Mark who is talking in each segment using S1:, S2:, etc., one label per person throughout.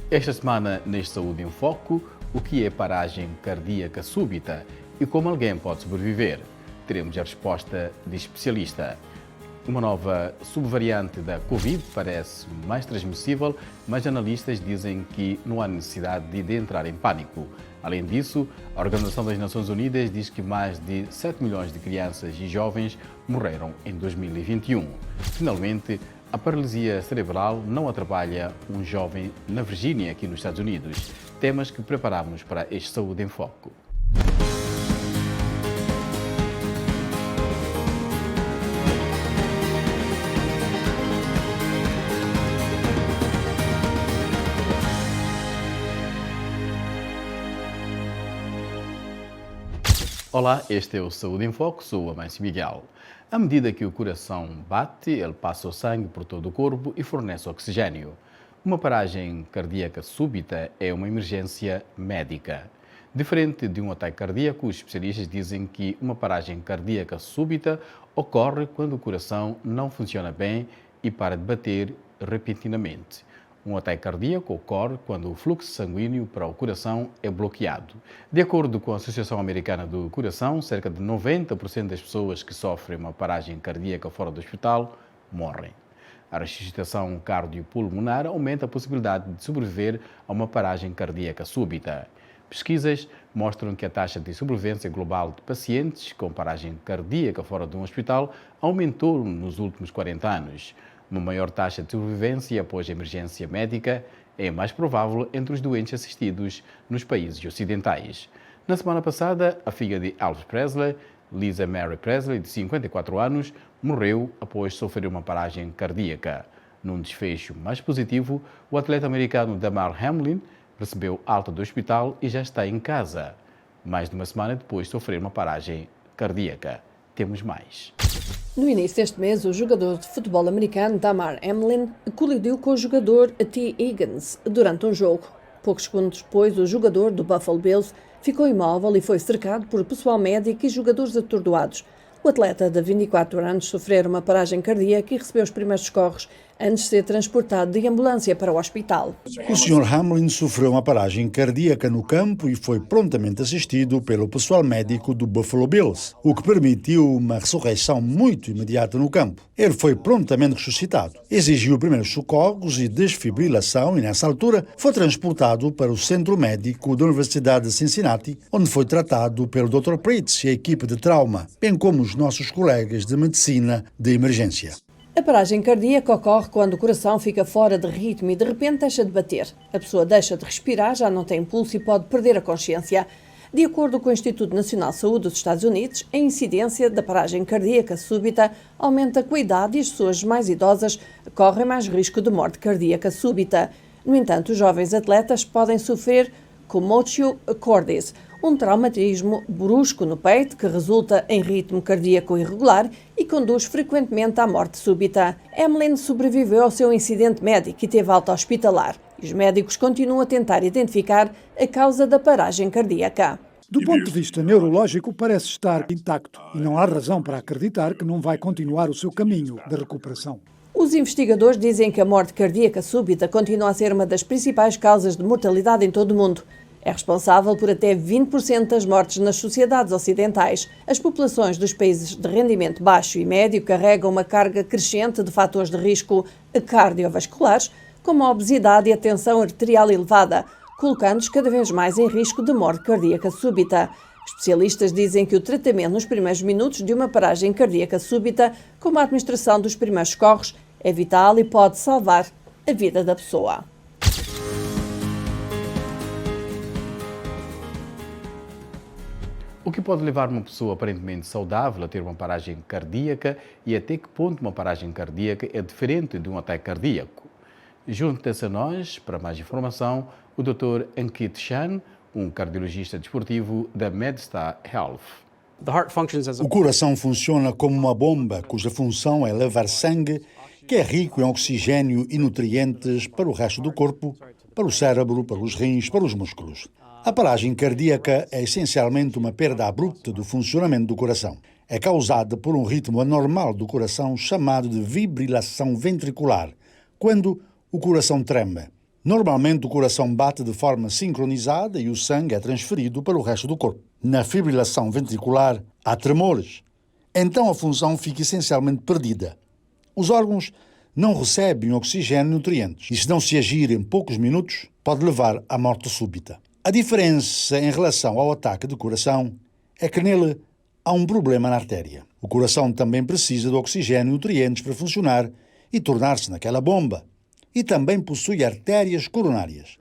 S1: Esta semana, neste Saúde em Foco, o que é paragem cardíaca súbita e como alguém pode sobreviver? Teremos a resposta de especialista. Uma nova subvariante da Covid parece mais transmissível, mas analistas dizem que não há necessidade de entrar em pânico. Além disso, a Organização das Nações Unidas diz que mais de 7 milhões de crianças e jovens morreram em 2021. Finalmente, a paralisia cerebral não atrapalha um jovem na Virgínia, aqui nos Estados Unidos. Temas que preparamos para este Saúde em Foco. Olá, este é o Saúde em Foco, sou o Amâncio Miguel. À medida que o coração bate, ele passa o sangue por todo o corpo e fornece oxigênio. Uma paragem cardíaca súbita é uma emergência médica. Diferente de um ataque cardíaco, os especialistas dizem que uma paragem cardíaca súbita ocorre quando o coração não funciona bem e para de bater repentinamente. Um ataque cardíaco ocorre quando o fluxo sanguíneo para o coração é bloqueado. De acordo com a Associação Americana do Coração, cerca de 90% das pessoas que sofrem uma paragem cardíaca fora do hospital morrem. A ressuscitação cardiopulmonar aumenta a possibilidade de sobreviver a uma paragem cardíaca súbita. Pesquisas mostram que a taxa de sobrevivência global de pacientes com paragem cardíaca fora de um hospital aumentou nos últimos 40 anos. Uma maior taxa de sobrevivência após a emergência médica é mais provável entre os doentes assistidos nos países ocidentais. Na semana passada, a filha de Elvis Presley, Lisa Mary Presley, de 54 anos, morreu após sofrer uma paragem cardíaca. Num desfecho mais positivo, o atleta americano Damar Hamlin recebeu alta do hospital e já está em casa, mais de uma semana depois de sofrer uma paragem cardíaca. Temos mais.
S2: No início deste mês, o jogador de futebol americano Damar Hamlin colidiu com o jogador T. Higgins durante um jogo. Poucos segundos depois, o jogador do Buffalo Bills ficou imóvel e foi cercado por pessoal médico e jogadores atordoados. O atleta de 24 anos sofreu uma paragem cardíaca e recebeu os primeiros socorros antes de ser transportado de ambulância para o hospital.
S3: O Sr. Hamlin sofreu uma paragem cardíaca no campo e foi prontamente assistido pelo pessoal médico do Buffalo Bills, o que permitiu uma ressurreição muito imediata no campo. Ele foi prontamente ressuscitado, exigiu primeiros socorros e desfibrilação e, nessa altura, foi transportado para o Centro Médico da Universidade de Cincinnati, onde foi tratado pelo Dr. Pritz e a equipe de trauma, bem como os nossos colegas de medicina de emergência.
S2: A paragem cardíaca ocorre quando o coração fica fora de ritmo e de repente deixa de bater. A pessoa deixa de respirar, já não tem pulso e pode perder a consciência. De acordo com o Instituto Nacional de Saúde dos Estados Unidos, a incidência da paragem cardíaca súbita aumenta com a idade e as pessoas mais idosas correm mais risco de morte cardíaca súbita. No entanto, os jovens atletas podem sofrer commotio cordis, um traumatismo brusco no peito que resulta em ritmo cardíaco irregular e conduz frequentemente à morte súbita. Hamlin sobreviveu ao seu incidente médico e teve alta hospitalar. Os médicos continuam a tentar identificar a causa da paragem cardíaca.
S4: Do ponto de vista neurológico, parece estar intacto e não há razão para acreditar que não vai continuar o seu caminho de recuperação.
S2: Os investigadores dizem que a morte cardíaca súbita continua a ser uma das principais causas de mortalidade em todo o mundo. É responsável por até 20% das mortes nas sociedades ocidentais. As populações dos países de rendimento baixo e médio carregam uma carga crescente de fatores de risco cardiovasculares, como a obesidade e a tensão arterial elevada, colocando-os cada vez mais em risco de morte cardíaca súbita. Especialistas dizem que o tratamento nos primeiros minutos de uma paragem cardíaca súbita, como a administração dos primeiros socorros, é vital e pode salvar a vida da pessoa.
S1: O que pode levar uma pessoa aparentemente saudável a ter uma paragem cardíaca e até que ponto uma paragem cardíaca é diferente de um ataque cardíaco? Junta-se a nós, para mais informação, o Dr. Ankit Chan, um cardiologista desportivo da MedStar Health.
S3: O coração funciona como uma bomba cuja função é levar sangue, que é rico em oxigênio e nutrientes, para o resto do corpo, para o cérebro, para os rins, para os músculos. A paragem cardíaca é essencialmente uma perda abrupta do funcionamento do coração. É causada por um ritmo anormal do coração chamado de fibrilação ventricular, quando o coração treme. Normalmente o coração bate de forma sincronizada e o sangue é transferido para o resto do corpo. Na fibrilação ventricular há tremores, então a função fica essencialmente perdida. Os órgãos não recebem oxigênio e nutrientes e, se não se agir em poucos minutos, pode levar à morte súbita. A diferença em relação ao ataque de coração é que nele há um problema na artéria. O coração também precisa de oxigênio e nutrientes para funcionar e tornar-se naquela bomba. E também possui artérias coronárias.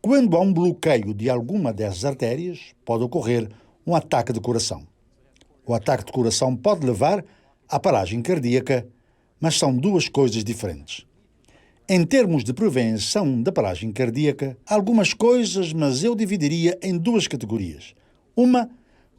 S3: Quando há um bloqueio de alguma dessas artérias, pode ocorrer um ataque de coração. O ataque de coração pode levar à paragem cardíaca, mas são duas coisas diferentes. Em termos de prevenção da paragem cardíaca, há algumas coisas, mas eu dividiria em duas categorias. Uma,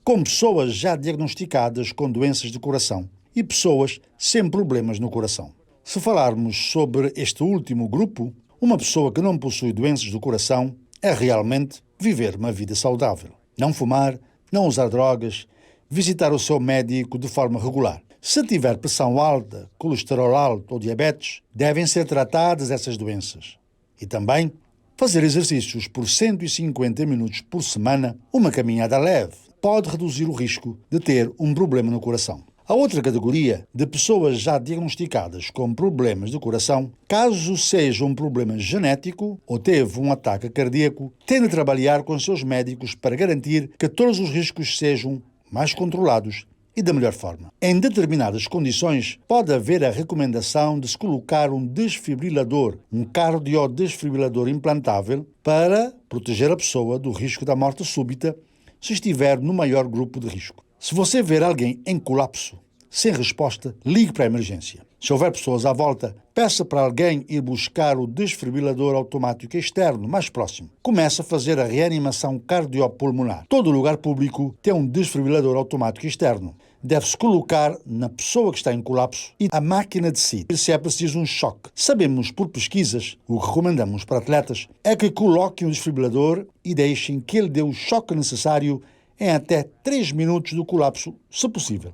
S3: com pessoas já diagnosticadas com doenças de coração e pessoas sem problemas no coração. Se falarmos sobre este último grupo, uma pessoa que não possui doenças do coração é realmente viver uma vida saudável. Não fumar, não usar drogas, visitar o seu médico de forma regular. Se tiver pressão alta, colesterol alto ou diabetes, devem ser tratadas essas doenças. E também fazer exercícios por 150 minutos por semana, uma caminhada leve, pode reduzir o risco de ter um problema no coração. A outra categoria de pessoas já diagnosticadas com problemas de coração, caso seja um problema genético ou teve um ataque cardíaco, tem de trabalhar com seus médicos para garantir que todos os riscos sejam mais controlados e da melhor forma. Em determinadas condições, pode haver a recomendação de se colocar um desfibrilador, um cardiodesfibrilador implantável, para proteger a pessoa do risco da morte súbita se estiver no maior grupo de risco. Se você ver alguém em colapso, sem resposta, ligue para a emergência. Se houver pessoas à volta, peça para alguém ir buscar o desfibrilador automático externo mais próximo. Comece a fazer a reanimação cardiopulmonar. Todo lugar público tem um desfibrilador automático externo. Deve-se colocar na pessoa que está em colapso e a máquina decide se é preciso um choque. Sabemos por pesquisas, o que recomendamos para atletas é que coloquem o desfibrilador e deixem que ele dê o choque necessário em até 3 minutos do colapso, se possível.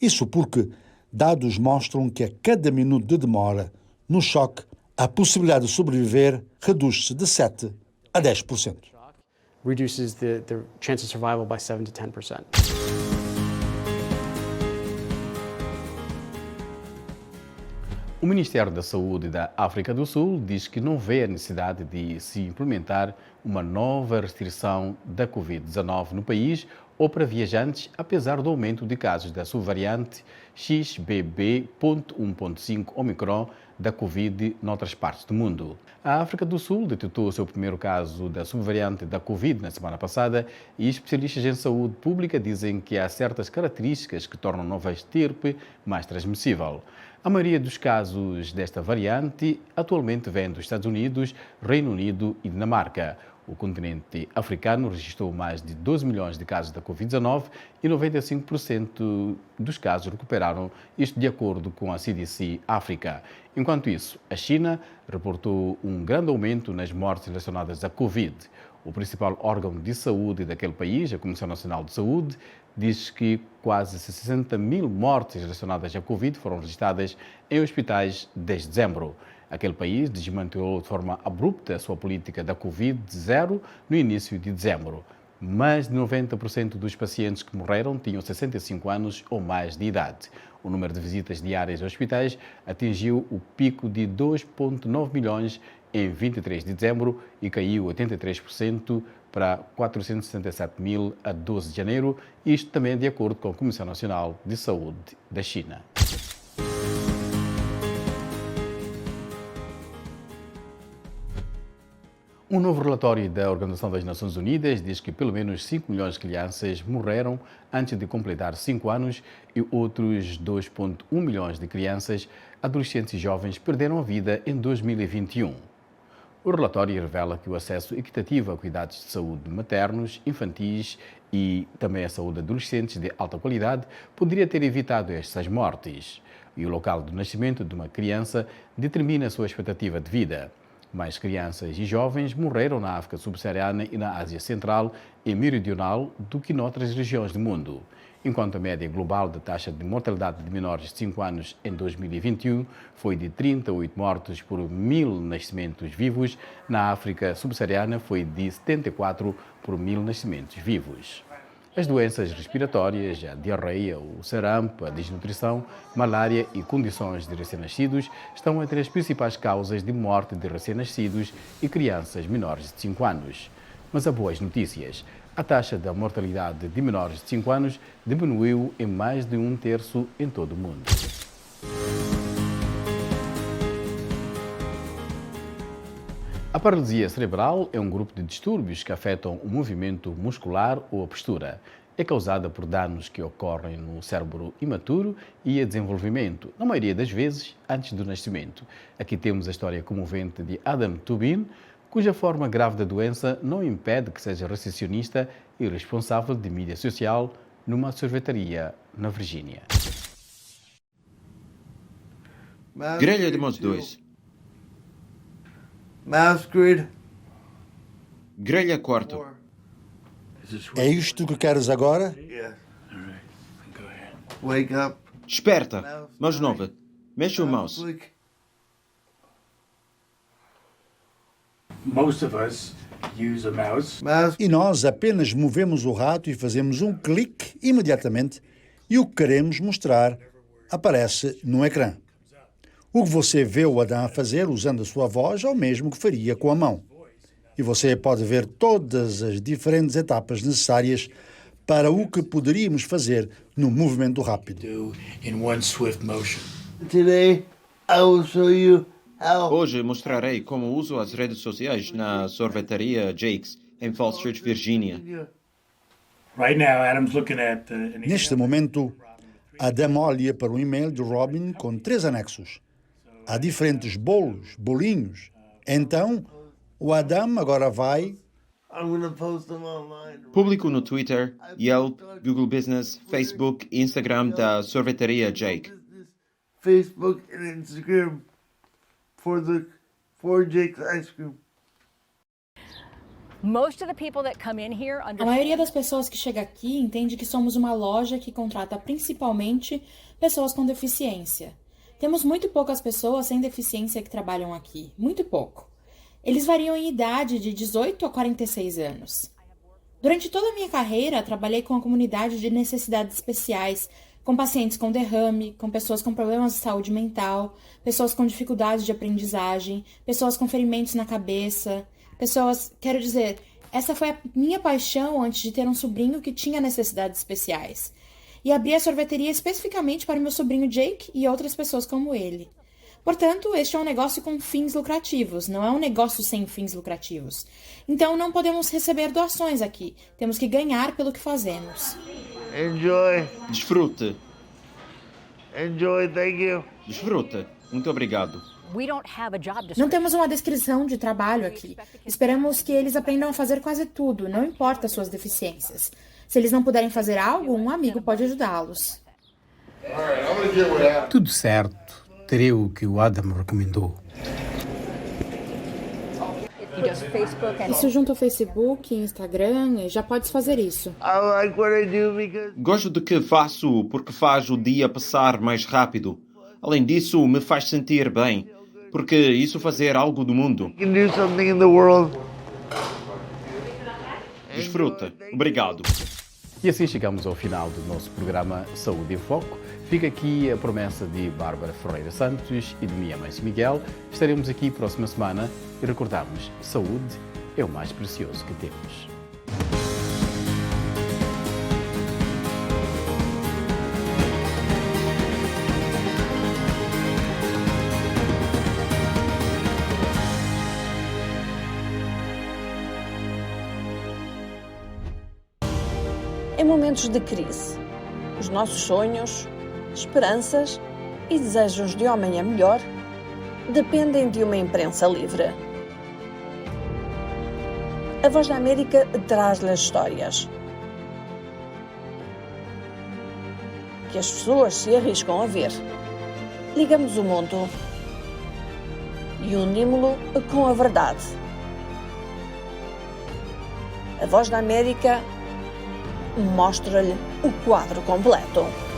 S3: Isso porque dados mostram que a cada minuto de demora no choque, a possibilidade de sobreviver reduz-se de 7% a 10%.
S5: Reduces the chance of survival by 7 to 10%.
S1: O Ministério da Saúde da África do Sul diz que não vê a necessidade de se implementar uma nova restrição da Covid-19 no país ou para viajantes, apesar do aumento de casos da subvariante XBB.1.5 Omicron da Covid noutras partes do mundo. A África do Sul detectou o seu primeiro caso da subvariante da Covid na semana passada e especialistas em saúde pública dizem que há certas características que tornam a nova estirpe mais transmissível. A maioria dos casos desta variante atualmente vem dos Estados Unidos, Reino Unido e Dinamarca. O continente africano registrou mais de 12 milhões de casos da Covid-19 e 95% dos casos recuperaram, isto de acordo com a CDC África. Enquanto isso, a China reportou um grande aumento nas mortes relacionadas à Covid. O principal órgão de saúde daquele país, a Comissão Nacional de Saúde, diz que quase 60 mil mortes relacionadas à Covid foram registradas em hospitais desde dezembro. Aquele país desmantelou de forma abrupta a sua política da Covid-0 no início de dezembro. Mais de 90% dos pacientes que morreram tinham 65 anos ou mais de idade. O número de visitas diárias aos hospitais atingiu o pico de 2,9 milhões em 23 de dezembro e caiu 83% para 467 mil a 12 de janeiro, isto também de acordo com a Comissão Nacional de Saúde da China. Um novo relatório da Organização das Nações Unidas diz que pelo menos 5 milhões de crianças morreram antes de completar 5 anos e outros 2,1 milhões de crianças, adolescentes e jovens perderam a vida em 2021. O relatório revela que o acesso equitativo a cuidados de saúde maternos, infantis e também a saúde de adolescentes de alta qualidade poderia ter evitado estas mortes. E o local de nascimento de uma criança determina a sua expectativa de vida. Mais crianças e jovens morreram na África subsaariana e na Ásia Central e Meridional do que noutras regiões do mundo. enquanto a média global da taxa de mortalidade de menores de 5 anos em 2021 foi de 38 mortos por 1.000 nascimentos vivos, na África subsaariana foi de 74 por 1.000 nascimentos vivos. As doenças respiratórias, a diarreia, o sarampo, a desnutrição, malária e condições de recém-nascidos estão entre as principais causas de morte de recém-nascidos e crianças menores de 5 anos. Mas há boas notícias. A taxa da mortalidade de menores de 5 anos diminuiu em mais de 1/3 em todo o mundo. A paralisia cerebral é um grupo de distúrbios que afetam o movimento muscular ou a postura. É causada por danos que ocorrem no cérebro imaturo e a desenvolvimento, na maioria das vezes, antes do nascimento. Aqui temos a história comovente de Adam Tubin, cuja forma grave da doença não impede que seja recepcionista e responsável de mídia social numa sorvetaria na Virgínia.
S6: Grelha de mouse 2.
S7: Mouse grid.
S6: Grelha quarto.
S3: É isto que queres agora?
S7: Yeah. Wake up.
S6: Esperta. Mouse nova. Mexe o mouse.
S7: Click.
S8: Most of us use a mouse.
S7: Mouse.
S3: E nós apenas movemos o rato e fazemos um clique imediatamente e o que queremos mostrar aparece no ecrã. O que você vê o Adam a fazer usando a sua voz é o mesmo que faria com a mão. E você pode ver todas as diferentes etapas necessárias para o que poderíamos fazer no movimento rápido.
S8: Do in one swift motion.
S7: Today, I will show you how.
S6: Hoje mostrarei como uso as redes sociais na sorvetaria Jake's, em Falls Church, Virgínia.
S8: Right now, Adam's looking at an
S3: Neste momento, Adam olha para um e-mail de Robin com 3 anexos. Há diferentes bolos, bolinhos. Então, o Adam agora vai
S7: I'm going to post them online.
S6: Público no Twitter, Yelp, Google Business, Facebook e Instagram da sorvetaria Jake.
S7: Facebook and Instagram for Jake's Ice Cream.
S9: A maioria das pessoas que chega aqui entende que somos uma loja que contrata principalmente pessoas com deficiência. Temos muito poucas pessoas sem deficiência que trabalham aqui, muito pouco. Eles variam em idade de 18 a 46 anos. Durante toda a minha carreira, trabalhei com a comunidade de necessidades especiais, com pacientes com derrame, com pessoas com problemas de saúde mental, pessoas com dificuldades de aprendizagem, pessoas com ferimentos na cabeça, quero dizer, essa foi a minha paixão antes de ter um sobrinho que tinha necessidades especiais. E abri a sorveteria especificamente para meu sobrinho Jake e outras pessoas como ele. Portanto, este é um negócio com fins lucrativos, não é um negócio sem fins lucrativos. Então, não podemos receber doações aqui, temos que ganhar pelo que fazemos.
S7: Enjoy.
S6: Desfrute.
S7: Enjoy, thank you.
S6: Desfruta. Muito obrigado.
S9: Não temos uma descrição de trabalho aqui. Esperamos que eles aprendam a fazer quase tudo, não importa suas deficiências. Se eles não puderem fazer algo, um amigo pode ajudá-los.
S10: Tudo certo. Terei o que o Adam recomendou.
S9: Isso junto ao Facebook, Instagram, já podes fazer isso.
S7: I like what I do because
S6: Gosto do que faço porque faz o dia passar mais rápido. Além disso, me faz sentir bem, porque isso fazer algo do mundo.
S7: I can do something in the world.
S6: Desfruta. Obrigado.
S1: E assim chegamos ao final do nosso programa Saúde em Foco. Fica aqui a promessa de Bárbara Ferreira Santos e de mim, Amancio Miguel. Estaremos aqui próxima semana e recordamos, saúde é o mais precioso que temos.
S2: Em momentos de crise, os nossos sonhos, esperanças e desejos de um amanhã melhor dependem de uma imprensa livre. A Voz da América traz-lhe as histórias que as pessoas se arriscam a ver. Ligamos o mundo e unimos-lo com a verdade. A Voz da América mostra-lhe o quadro completo.